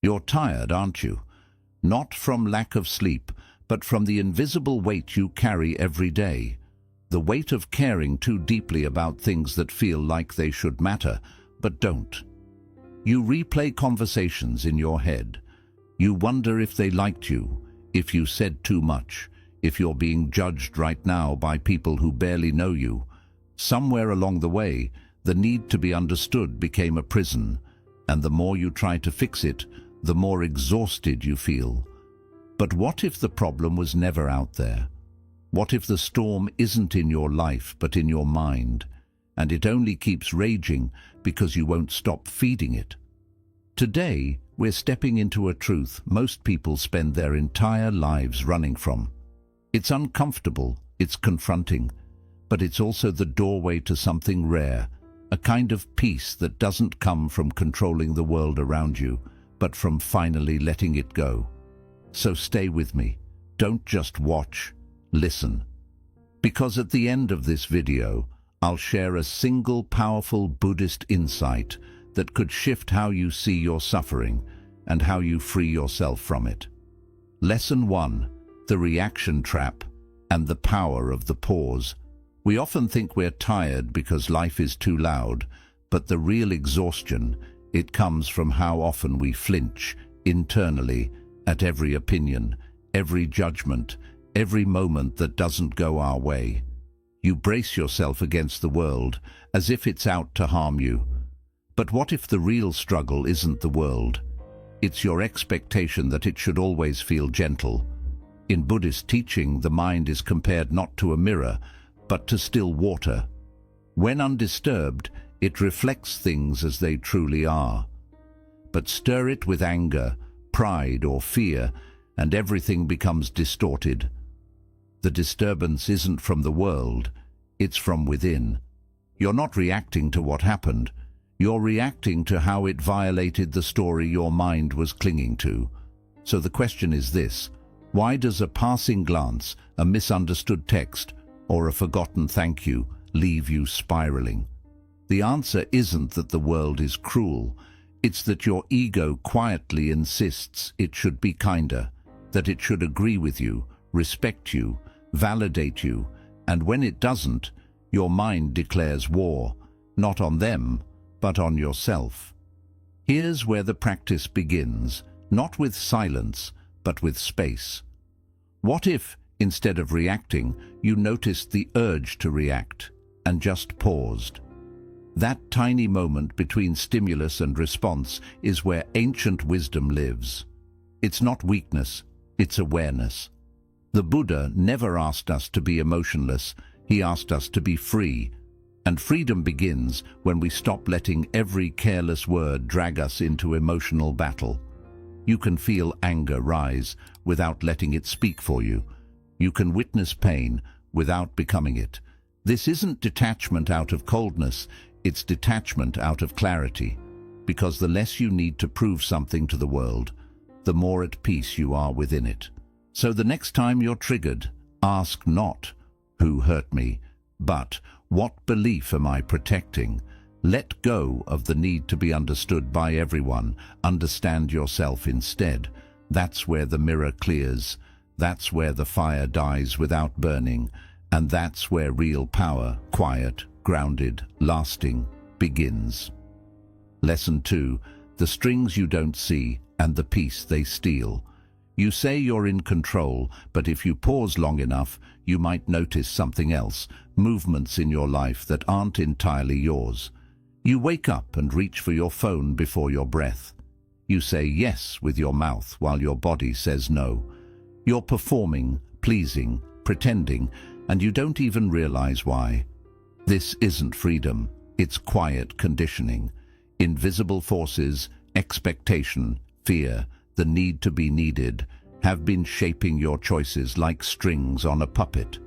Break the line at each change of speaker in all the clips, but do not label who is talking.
You're tired, aren't you? Not from lack of sleep, but from the invisible weight you carry every day. The weight of caring too deeply about things that feel like they should matter, but don't. You replay conversations in your head. You wonder if they liked you, if you said too much, if you're being judged right now by people who barely know you. Somewhere along the way, the need to be understood became a prison, and the more you try to fix it, the more exhausted you feel. But what if the problem was never out there? What if the storm isn't in your life but in your mind, and it only keeps raging because you won't stop feeding it? Today, we're stepping into a truth most people spend their entire lives running from. It's uncomfortable, it's confronting, but it's also the doorway to something rare, a kind of peace that doesn't come from controlling the world around you, but from finally letting it go. So stay with me. Don't just watch, listen. Because at the end of this video, I'll share a single powerful Buddhist insight that could shift how you see your suffering and how you free yourself from it. Lesson 1: The reaction trap and the power of the pause. We often think we're tired because life is too loud, but the real exhaustion, it comes from how often we flinch internally at every opinion, every judgment, every moment that doesn't go our way. You brace yourself against the world as if it's out to harm you. But what if the real struggle isn't the world? It's your expectation that it should always feel gentle. In Buddhist teaching, the mind is compared not to a mirror, but to still water. When undisturbed, it reflects things as they truly are. But stir it with anger, pride, or fear, and everything becomes distorted. The disturbance isn't from the world, it's from within. You're not reacting to what happened. You're reacting to how it violated the story your mind was clinging to. So the question is this: why does a passing glance, a misunderstood text, or a forgotten thank you leave you spiraling? The answer isn't that the world is cruel. It's that your ego quietly insists it should be kinder, that it should agree with you, respect you, validate you, and when it doesn't, your mind declares war, not on them, but on yourself. Here's where the practice begins, not with silence, but with space. What if, instead of reacting, you noticed the urge to react and just paused? That tiny moment between stimulus and response is where ancient wisdom lives. It's not weakness, it's awareness. The Buddha never asked us to be emotionless, he asked us to be free. And freedom begins when we stop letting every careless word drag us into emotional battle. You can feel anger rise without letting it speak for you. You can witness pain without becoming it. This isn't detachment out of coldness, it's detachment out of clarity. Because the less you need to prove something to the world, the more at peace you are within it. So the next time you're triggered, ask not, "Who hurt me?" but, "What belief am I protecting?" Let go of the need to be understood by everyone. Understand yourself instead. That's where the mirror clears. That's where the fire dies without burning. And that's where real power, quiet, grounded, lasting, begins. Lesson 2: The strings you don't see and the peace they steal. You say you're in control, but if you pause long enough, you might notice something else, movements in your life that aren't entirely yours. You wake up and reach for your phone before your breath. You say yes with your mouth while your body says no. You're performing, pleasing, pretending, and you don't even realize why. This isn't freedom, it's quiet conditioning. Invisible forces, expectation, fear, the need to be needed, have been shaping your choices like strings on a puppet.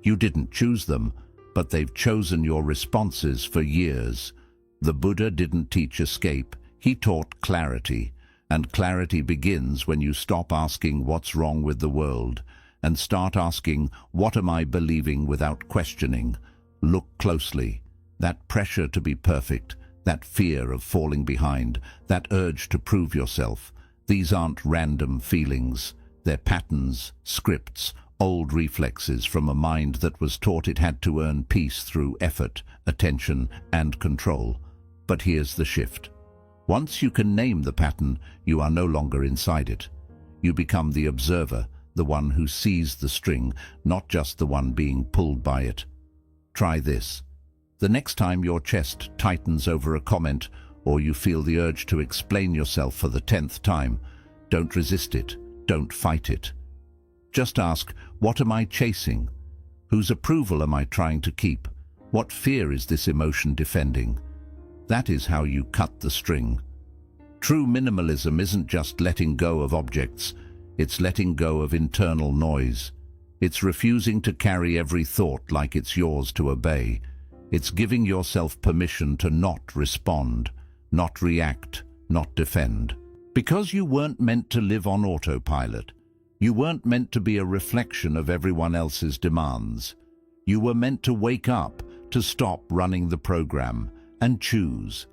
You didn't choose them, but they've chosen your responses for years. The Buddha didn't teach escape, he taught clarity. And clarity begins when you stop asking what's wrong with the world and start asking, what am I believing, without questioning. Look closely. That pressure to be perfect, that fear of falling behind, that urge to prove yourself, These aren't random feelings. They're patterns, scripts, old reflexes from a mind that was taught it had to earn peace through effort, attention, and control. But here's the shift. Once you can name the pattern, you are no longer inside it. You become the observer, the one who sees the string, not just the one being pulled by it. Try this. The next time your chest tightens over a comment, or you feel the urge to explain yourself for the 10th time, don't resist it, don't fight it. Just ask, what am I chasing? Whose approval am I trying to keep? What fear is this emotion defending? That is how you cut the string. True minimalism isn't just letting go of objects, it's letting go of internal noise. It's refusing to carry every thought like it's yours to obey. It's giving yourself permission to not respond, not react, not defend. Because you weren't meant to live on autopilot. You weren't meant to be a reflection of everyone else's demands. You were meant to wake up, to stop running the program, and choose.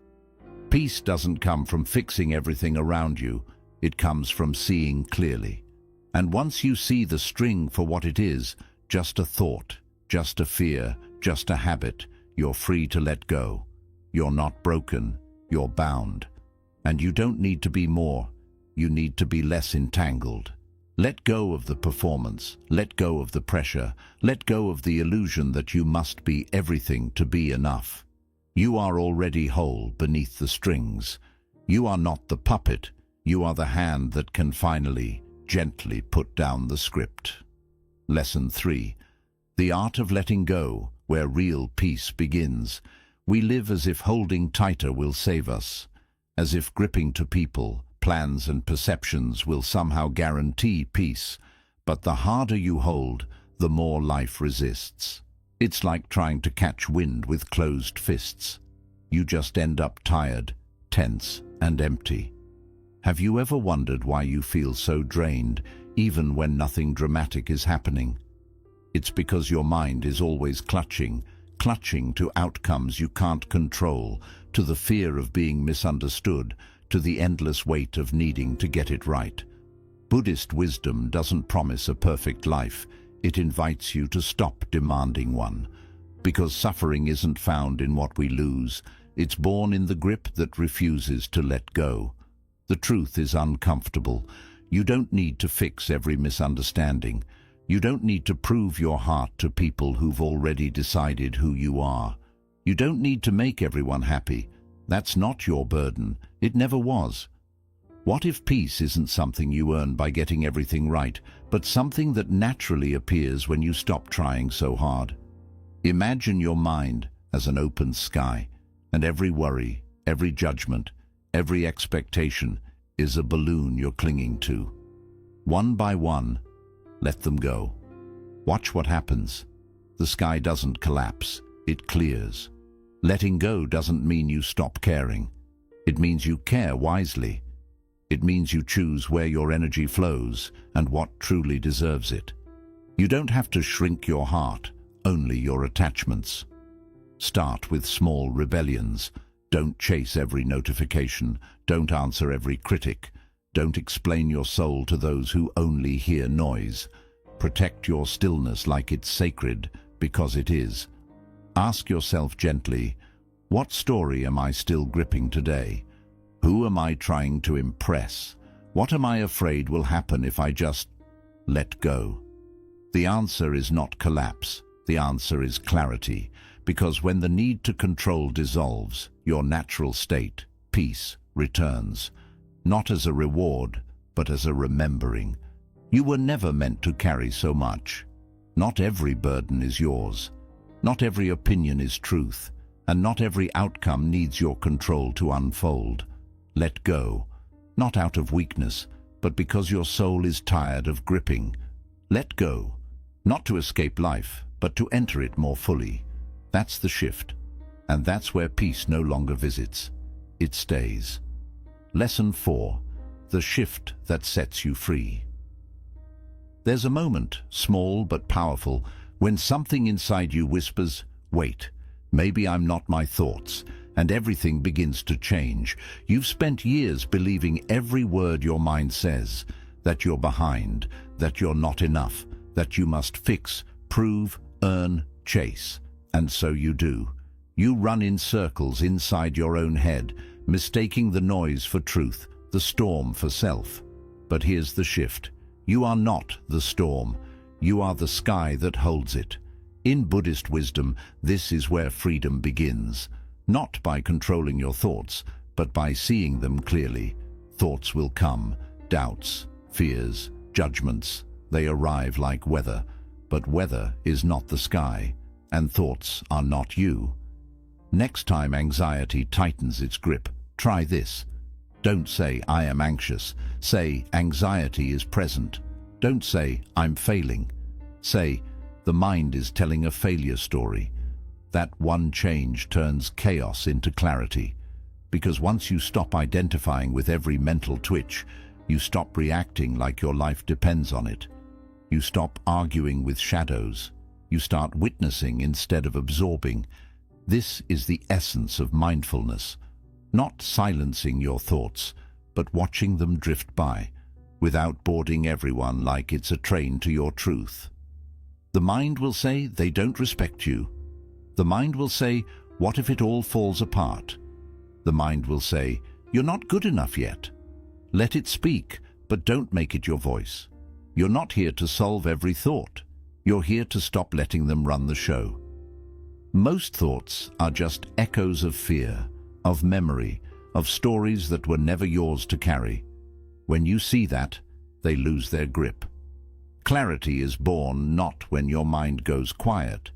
Peace doesn't come from fixing everything around you. It comes from seeing clearly. And once you see the string for what it is, just a thought, just a fear, just a habit, you're free to let go. You're not broken, you're bound. And you don't need to be more, you need to be less entangled. Let go of the performance, let go of the pressure, let go of the illusion that you must be everything to be enough. You are already whole beneath the strings. You are not the puppet, you are the hand that can finally, gently put down the script. Lesson 3. The art of letting go, where real peace begins. We live as if holding tighter will save us, as if gripping to people, plans and perceptions will somehow guarantee peace. But the harder you hold, the more life resists. It's like trying to catch wind with closed fists. You just end up tired, tense, and empty. Have you ever wondered why you feel so drained, even when nothing dramatic is happening? It's because your mind is always clutching to outcomes you can't control, to the fear of being misunderstood, to the endless weight of needing to get it right. Buddhist wisdom doesn't promise a perfect life. It invites you to stop demanding one. Because suffering isn't found in what we lose, it's born in the grip that refuses to let go. The truth is uncomfortable. You don't need to fix every misunderstanding. You don't need to prove your heart to people who've already decided who you are. You don't need to make everyone happy. That's not your burden. It never was. What if peace isn't something you earn by getting everything right, but something that naturally appears when you stop trying so hard? Imagine your mind as an open sky, and every worry, every judgment, every expectation is a balloon you're clinging to. One by one, let them go. Watch what happens. The sky doesn't collapse, it clears. Letting go doesn't mean you stop caring. It means you care wisely. It means you choose where your energy flows and what truly deserves it. You don't have to shrink your heart, only your attachments. Start with small rebellions. Don't chase every notification. Don't answer every critic. Don't explain your soul to those who only hear noise. Protect your stillness like it's sacred, because it is. Ask yourself gently, what story am I still gripping today? Who am I trying to impress? What am I afraid will happen if I just let go? The answer is not collapse. The answer is clarity, because when the need to control dissolves, your natural state, peace, returns. Not as a reward, but as a remembering. You were never meant to carry so much. Not every burden is yours. Not every opinion is truth, and not every outcome needs your control to unfold. Let go, not out of weakness, but because your soul is tired of gripping. Let go, not to escape life, but to enter it more fully. That's the shift, and that's where peace no longer visits. It stays. Lesson 4. The shift that sets you free. There's a moment, small but powerful, when something inside you whispers, wait, maybe I'm not my thoughts, and everything begins to change. You've spent years believing every word your mind says, that you're behind, that you're not enough, that you must fix, prove, earn, chase. And so you do. You run in circles inside your own head, mistaking the noise for truth, the storm for self. But here's the shift. You are not the storm. You are the sky that holds it. In Buddhist wisdom, this is where freedom begins. Not by controlling your thoughts, but by seeing them clearly. Thoughts will come, doubts, fears, judgments. They arrive like weather, but weather is not the sky, and thoughts are not you. Next time anxiety tightens its grip, try this. Don't say, "I am anxious." Say, "Anxiety is present." Don't say, "I'm failing." Say, "The mind is telling a failure story." That one change turns chaos into clarity. Because once you stop identifying with every mental twitch, you stop reacting like your life depends on it. You stop arguing with shadows. You start witnessing instead of absorbing. This is the essence of mindfulness. Not silencing your thoughts, but watching them drift by, without boarding everyone like it's a train to your truth. The mind will say they don't respect you. The mind will say, what if it all falls apart? The mind will say, you're not good enough yet. Let it speak, but don't make it your voice. You're not here to solve every thought. You're here to stop letting them run the show. Most thoughts are just echoes of fear, of memory, of stories that were never yours to carry. When you see that, they lose their grip. Clarity is born not when your mind goes quiet,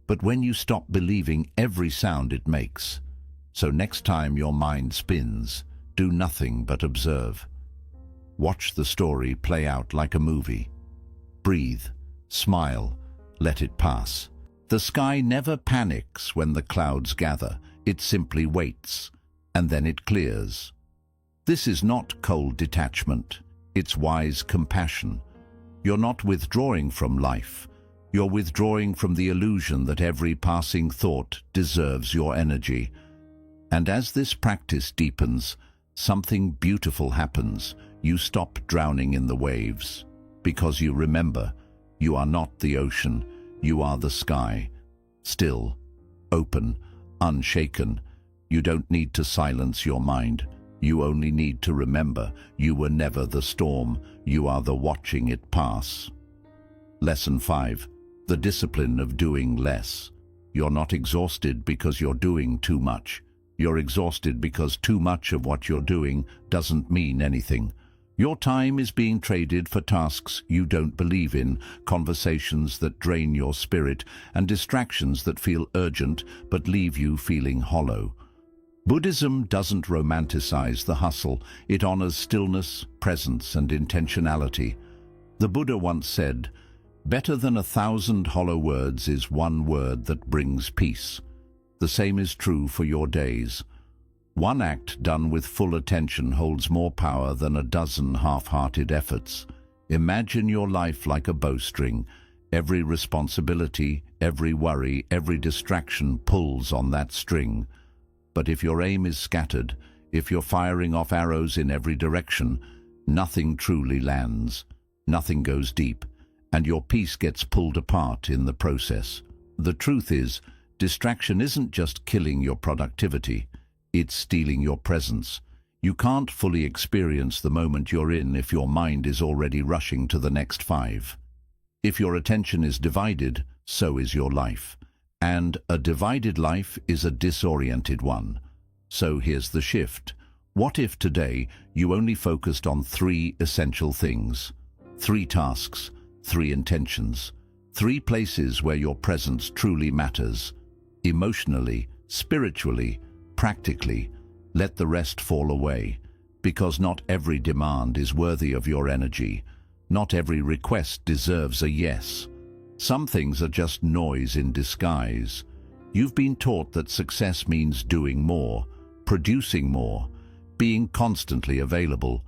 but when you stop believing every sound it makes. So next time your mind spins, do nothing but observe. Watch the story play out like a movie. Breathe, smile, let it pass. The sky never panics when the clouds gather. It simply waits, and then it clears. This is not cold detachment. It's wise compassion. You're not withdrawing from life. You're withdrawing from the illusion that every passing thought deserves your energy. And as this practice deepens, something beautiful happens. You stop drowning in the waves, because you remember, you are not the ocean, you are the sky. Still, open, unshaken. You don't need to silence your mind. You only need to remember, you were never the storm, you are the watching it pass. Lesson 5. The discipline of doing less. You're not exhausted because you're doing too much. You're exhausted because too much of what you're doing doesn't mean anything. Your time is being traded for tasks you don't believe in, conversations that drain your spirit, and distractions that feel urgent but leave you feeling hollow. Buddhism doesn't romanticize the hustle. It honors stillness, presence, and intentionality. The Buddha once said, "Better than 1,000 hollow words is one word that brings peace." The same is true for your days. One act done with full attention holds more power than a dozen half-hearted efforts. Imagine your life like a bowstring. Every responsibility, every worry, every distraction pulls on that string. But if your aim is scattered, if you're firing off arrows in every direction, nothing truly lands, nothing goes deep, and your peace gets pulled apart in the process. The truth is, distraction isn't just killing your productivity. It's stealing your presence. You can't fully experience the moment you're in if your mind is already rushing to the next 5. If your attention is divided, so is your life. And a divided life is a disoriented one. So here's the shift. What if today you only focused on 3 essential things? 3 tasks, 3 intentions, 3 places where your presence truly matters. Emotionally, spiritually, practically, let the rest fall away, because not every demand is worthy of your energy. Not every request deserves a yes. Some things are just noise in disguise. You've been taught that success means doing more, producing more, being constantly available.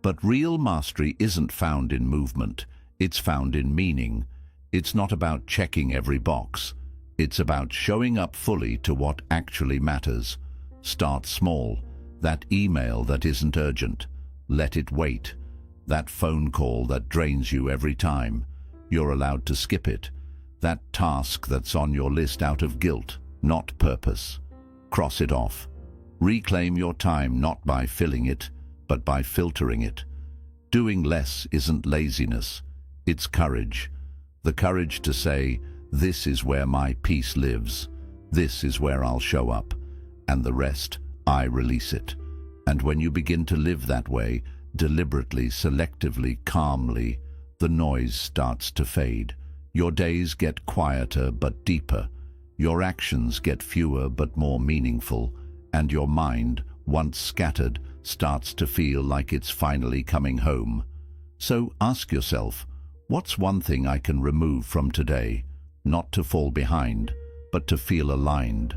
But real mastery isn't found in movement. It's found in meaning. It's not about checking every box. It's about showing up fully to what actually matters. Start small. That email that isn't urgent, let it wait. That phone call that drains you every time, you're allowed to skip it. That task that's on your list out of guilt, not purpose, cross it off. Reclaim your time not by filling it, but by filtering it. Doing less isn't laziness, it's courage. The courage to say, this is where my peace lives, this is where I'll show up, and the rest, I release it. And when you begin to live that way, deliberately, selectively, calmly, the noise starts to fade. Your days get quieter but deeper. Your actions get fewer but more meaningful. And your mind, once scattered, starts to feel like it's finally coming home. So ask yourself, what's one thing I can remove from today? Not to fall behind, but to feel aligned.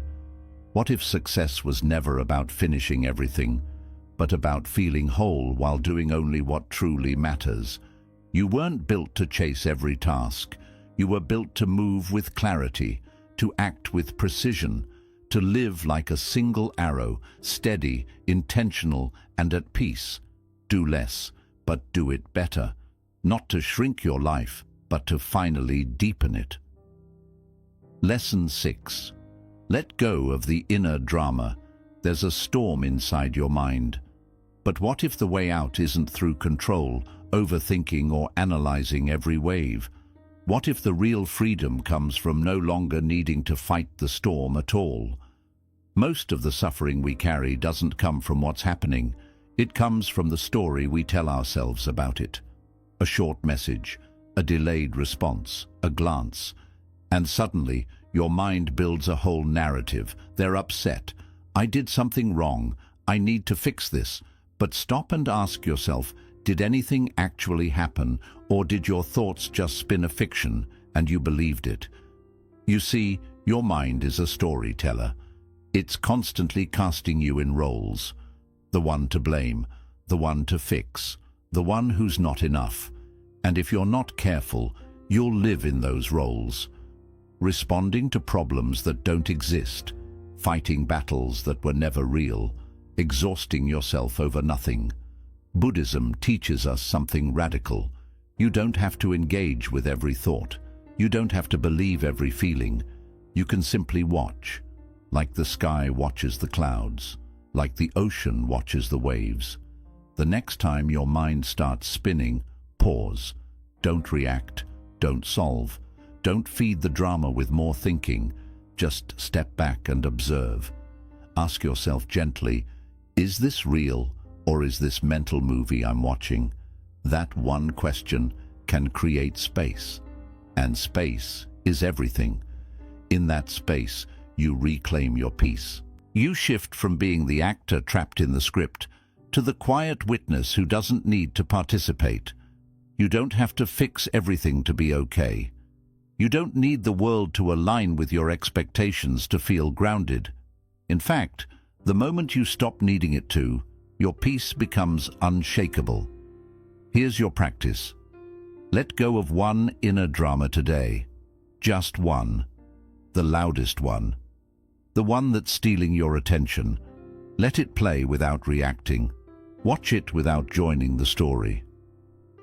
What if success was never about finishing everything, but about feeling whole while doing only what truly matters? You weren't built to chase every task. You were built to move with clarity, to act with precision, to live like a single arrow, steady, intentional, and at peace. Do less, but do it better. Not to shrink your life, but to finally deepen it. Lesson 6. Let go of the inner drama. There's a storm inside your mind. But what if the way out isn't through control, overthinking, or analyzing every wave? What if the real freedom comes from no longer needing to fight the storm at all? Most of the suffering we carry doesn't come from what's happening. It comes from the story we tell ourselves about it. A short message, a delayed response, a glance, and suddenly your mind builds a whole narrative. They're upset. I did something wrong. I need to fix this. But stop and ask yourself, did anything actually happen, or did your thoughts just spin a fiction and you believed it? You see, your mind is a storyteller. It's constantly casting you in roles. The one to blame, the one to fix, the one who's not enough. And if you're not careful, you'll live in those roles, responding to problems that don't exist, fighting battles that were never real, exhausting yourself over nothing. Buddhism teaches us something radical. You don't have to engage with every thought. You don't have to believe every feeling. You can simply watch, like the sky watches the clouds, like the ocean watches the waves. The next time your mind starts spinning, pause. Don't react. Don't solve. Don't feed the drama with more thinking. Just step back and observe. Ask yourself gently, is this real, or is this mental movie I'm watching? That one question can create space. And space is everything. In that space, you reclaim your peace. You shift from being the actor trapped in the script to the quiet witness who doesn't need to participate. You don't have to fix everything to be okay. You don't need the world to align with your expectations to feel grounded. In fact, the moment you stop needing it to, your peace becomes unshakable. Here's your practice. Let go of one inner drama today. Just one. The loudest one. The one that's stealing your attention. Let it play without reacting. Watch it without joining the story.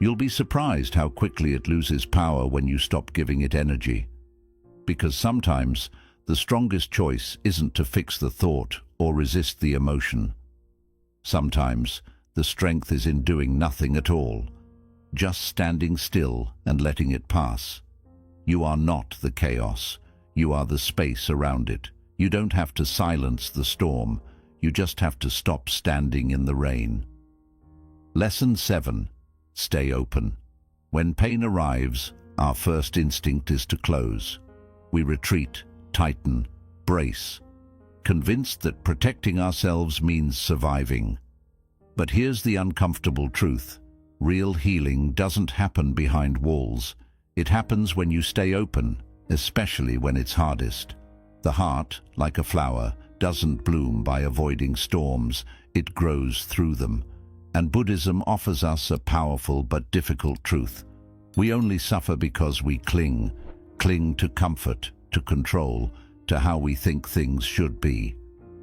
You'll be surprised how quickly it loses power when you stop giving it energy. Because sometimes the strongest choice isn't to fix the thought or resist the emotion. Sometimes the strength is in doing nothing at all, just standing still and letting it pass. You are not the chaos. You are the space around it. You don't have to silence the storm. You just have to stop standing in the rain. Lesson 7. Stay open. When pain arrives, our first instinct is to close. We retreat, tighten, brace, convinced that protecting ourselves means surviving. But here's the uncomfortable truth. Real healing doesn't happen behind walls. It happens when you stay open, especially when it's hardest. The heart, like a flower, doesn't bloom by avoiding storms. It grows through them. And Buddhism offers us a powerful but difficult truth. We only suffer because we cling to comfort, to control, to how we think things should be.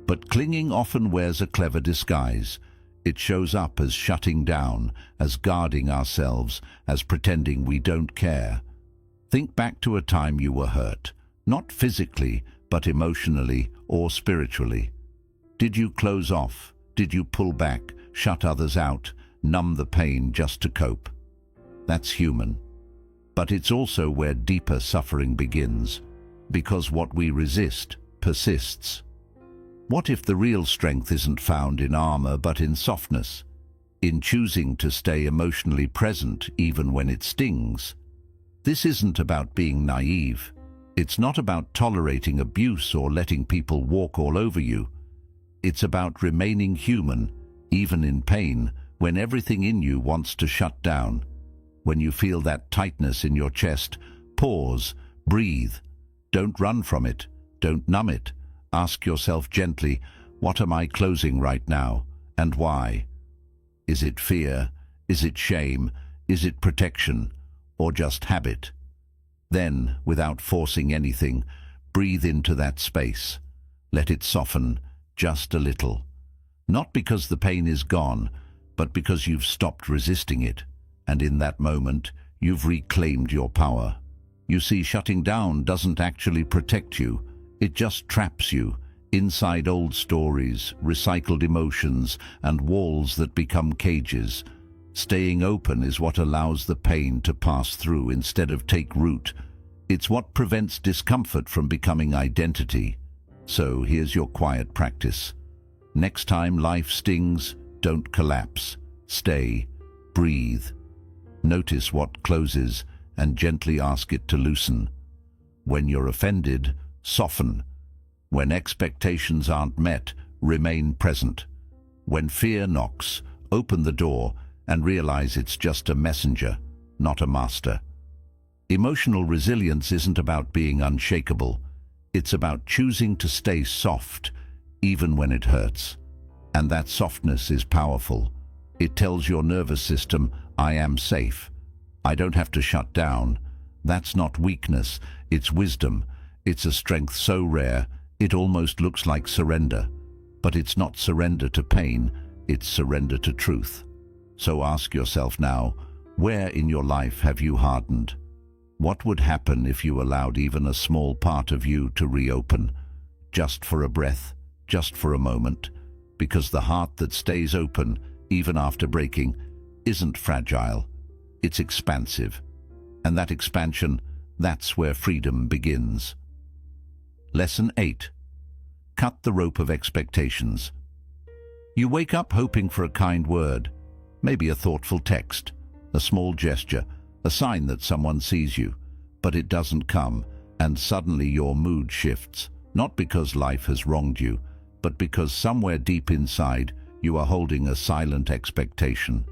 But clinging often wears a clever disguise. It shows up as shutting down, as guarding ourselves, as pretending we don't care. Think back to a time you were hurt, not physically, but emotionally or spiritually. Did you close off? Did you pull back, shut others out, numb the pain just to cope? That's human. But it's also where deeper suffering begins, because what we resist persists. What if the real strength isn't found in armor but in softness, in choosing to stay emotionally present even when it stings? This isn't about being naive. It's not about tolerating abuse or letting people walk all over you. It's about remaining human, even in pain, when everything in you wants to shut down. When you feel that tightness in your chest, pause, breathe. Don't run from it. Don't numb it. Ask yourself gently, what am I closing right now, and why? Is it fear? Is it shame? Is it protection? Or just habit? Then, without forcing anything, breathe into that space. Let it soften, just a little. Not because the pain is gone, but because you've stopped resisting it. And in that moment, you've reclaimed your power. You see, shutting down doesn't actually protect you. It just traps you inside old stories, recycled emotions, and walls that become cages. Staying open is what allows the pain to pass through instead of take root. It's what prevents discomfort from becoming identity. So here's your quiet practice. Next time life stings, don't collapse. Stay. Breathe. Notice what closes and gently ask it to loosen. When you're offended, soften. When expectations aren't met, remain present. When fear knocks, open the door and realize it's just a messenger, not a master. Emotional resilience isn't about being unshakable. It's about choosing to stay soft, even when it hurts. And that softness is powerful. It tells your nervous system, I am safe. I don't have to shut down. That's not weakness, it's wisdom. It's a strength so rare, it almost looks like surrender. But it's not surrender to pain, it's surrender to truth. So ask yourself now, where in your life have you hardened? What would happen if you allowed even a small part of you to reopen? Just for a breath, just for a moment. Because the heart that stays open, even after breaking, isn't fragile. It's expansive. And that expansion, that's where freedom begins. Lesson 8. Cut the rope of expectations. You wake up hoping for a kind word, maybe a thoughtful text, a small gesture, a sign that someone sees you, but it doesn't come, and suddenly your mood shifts, not because life has wronged you, but because somewhere deep inside you are holding a silent expectation,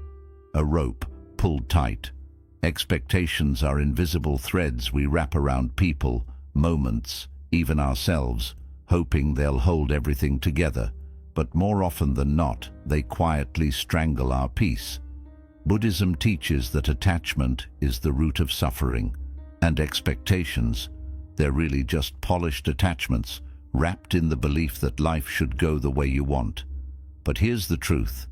a rope pulled tight. Expectations are invisible threads we wrap around people, moments, even ourselves, hoping they'll hold everything together. But more often than not, they quietly strangle our peace. Buddhism teaches that attachment is the root of suffering, and expectations, they're really just polished attachments, wrapped in the belief that life should go the way you want. But here's the truth.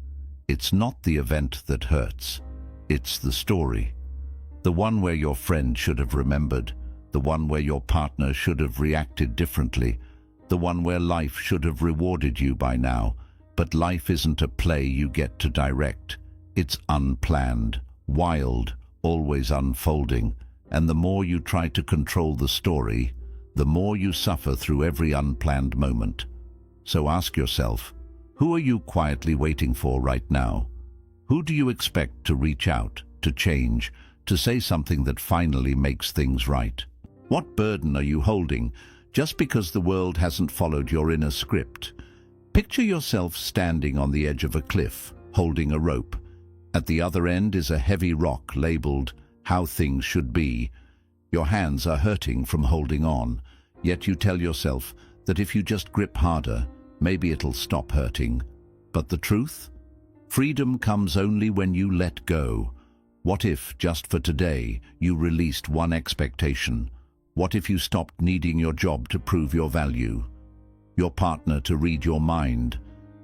It's not the event that hurts. It's the story. The one where your friend should have remembered, the one where your partner should have reacted differently, the one where life should have rewarded you by now. But life isn't a play you get to direct. It's unplanned, wild, always unfolding. And the more you try to control the story, the more you suffer through every unplanned moment. So ask yourself, who are you quietly waiting for right now? Who do you expect to reach out, to change, to say something that finally makes things right? What burden are you holding just because the world hasn't followed your inner script? Picture yourself standing on the edge of a cliff, holding a rope. At the other end is a heavy rock labeled, "How Things Should Be." Your hands are hurting from holding on, yet you tell yourself that if you just grip harder, maybe it'll stop hurting. But the truth? Freedom comes only when you let go. What if, just for today, you released one expectation? What if you stopped needing your job to prove your value? your partner to read your mind,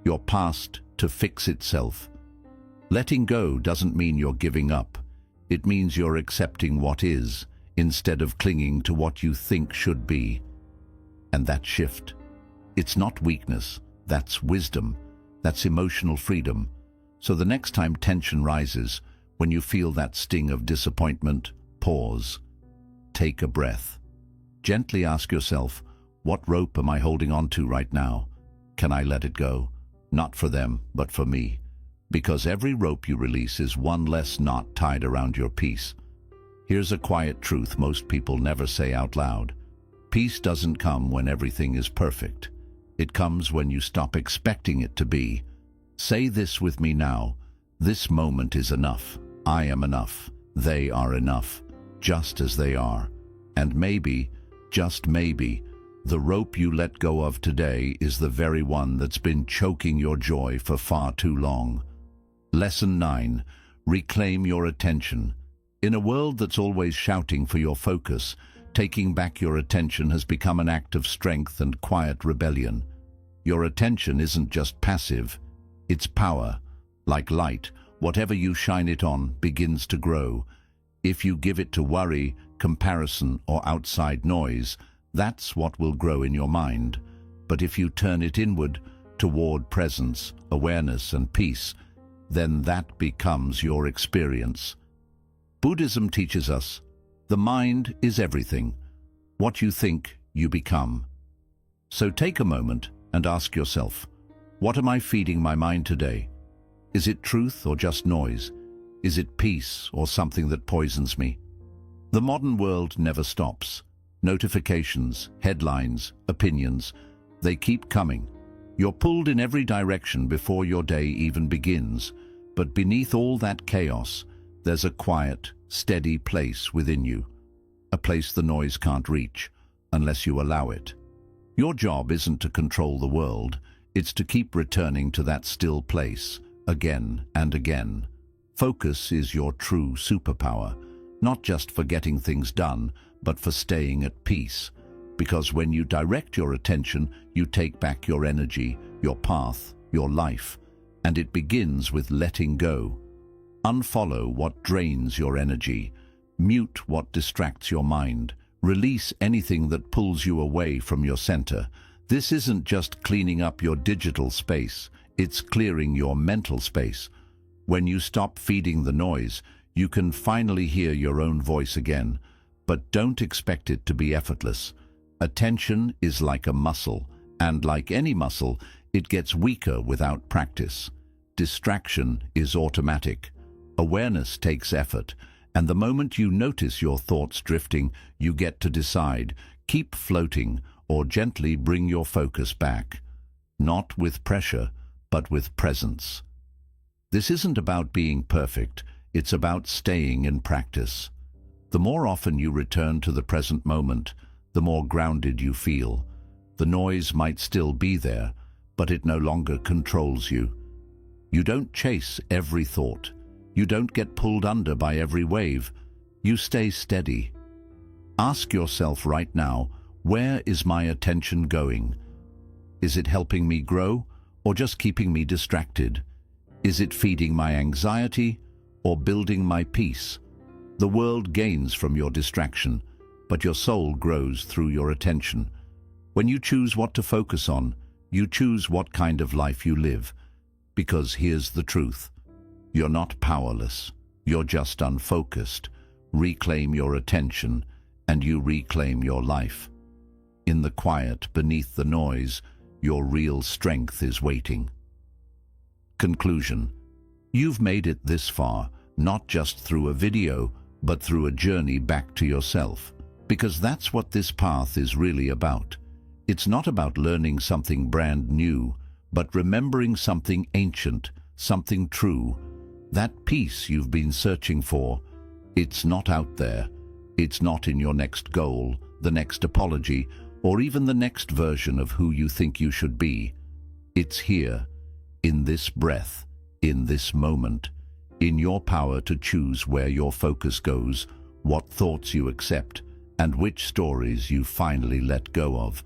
your past to fix itself. Letting go doesn't mean you're giving up. It means you're accepting what is, instead of clinging to what you think should be. And that shift, it's not weakness, that's wisdom, that's emotional freedom. So the next time tension rises, when you feel that sting of disappointment, pause. Take a breath. Gently ask yourself, what rope am I holding on to right now? Can I let it go? Not for them, but for me. Because every rope you release is one less knot tied around your peace. Here's a quiet truth most people never say out loud. Peace doesn't come when everything is perfect. It comes when you stop expecting it to be. Say this with me now. This moment is enough. I am enough. They are enough, just as they are. And maybe, just maybe, the rope you let go of today is the very one that's been choking your joy for far too long. Lesson 9. Reclaim your attention. In a world that's always shouting for your focus, taking back your attention has become an act of strength and quiet rebellion. Your attention isn't just passive, it's power. Like light, whatever you shine it on begins to grow. If you give it to worry, comparison, or outside noise, that's what will grow in your mind. But if you turn it inward, toward presence, awareness, and peace, then that becomes your experience. Buddhism teaches us, the mind is everything. What you think, you become. So take a moment and ask yourself, what am I feeding my mind today? Is it truth or just noise? Is it peace or something that poisons me? The modern world never stops. Notifications, headlines, opinions, they keep coming. You're pulled in every direction before your day even begins. But beneath all that chaos, there's a quiet, steady place within you. A place the noise can't reach, unless you allow it. Your job isn't to control the world, it's to keep returning to that still place, again and again. Focus is your true superpower, not just for getting things done, but for staying at peace. Because when you direct your attention, you take back your energy, your path, your life. And it begins with letting go. Unfollow what drains your energy. Mute what distracts your mind. Release anything that pulls you away from your center. This isn't just cleaning up your digital space, it's clearing your mental space. When you stop feeding the noise, you can finally hear your own voice again. But don't expect it to be effortless. Attention is like a muscle, and like any muscle, it gets weaker without practice. Distraction is automatic. Awareness takes effort, and the moment you notice your thoughts drifting, you get to decide, keep floating, or gently bring your focus back. Not with pressure, but with presence. This isn't about being perfect, it's about staying in practice. The more often you return to the present moment, the more grounded you feel. The noise might still be there, but it no longer controls you. You don't chase every thought. You don't get pulled under by every wave. You stay steady. Ask yourself right now, where is my attention going? Is it helping me grow, or just keeping me distracted? Is it feeding my anxiety, or building my peace? The world gains from your distraction, but your soul grows through your attention. When you choose what to focus on, you choose what kind of life you live. Because here's the truth. You're not powerless. You're just unfocused. Reclaim your attention, and you reclaim your life. In the quiet, beneath the noise, your real strength is waiting. Conclusion. You've made it this far, not just through a video, but through a journey back to yourself. Because that's what this path is really about. It's not about learning something brand new, but remembering something ancient, something true. That peace you've been searching for, it's not out there. It's not in your next goal, the next apology, or even the next version of who you think you should be. It's here, in this breath, in this moment, in your power to choose where your focus goes, what thoughts you accept, and which stories you finally let go of.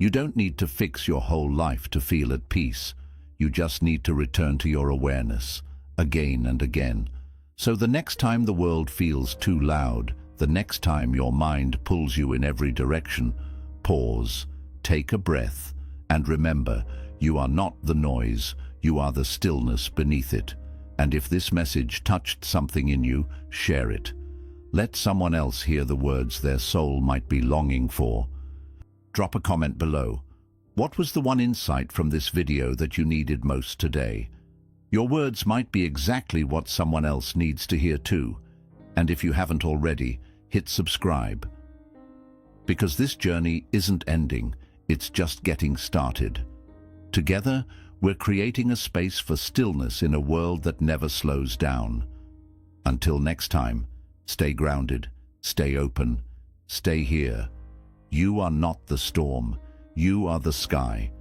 You don't need to fix your whole life to feel at peace. You just need to return to your awareness, again and again. So the next time the world feels too loud, the next time your mind pulls you in every direction, pause, take a breath, and remember, you are not the noise, you are the stillness beneath it. And if this message touched something in you, share it. Let someone else hear the words their soul might be longing for. Drop a comment below. What was the one insight from this video that you needed most today? Your words might be exactly what someone else needs to hear too. And if you haven't already, hit subscribe. Because this journey isn't ending, it's just getting started. Together, we're creating a space for stillness in a world that never slows down. Until next time, stay grounded, stay open, stay here. You are not the storm, you are the sky.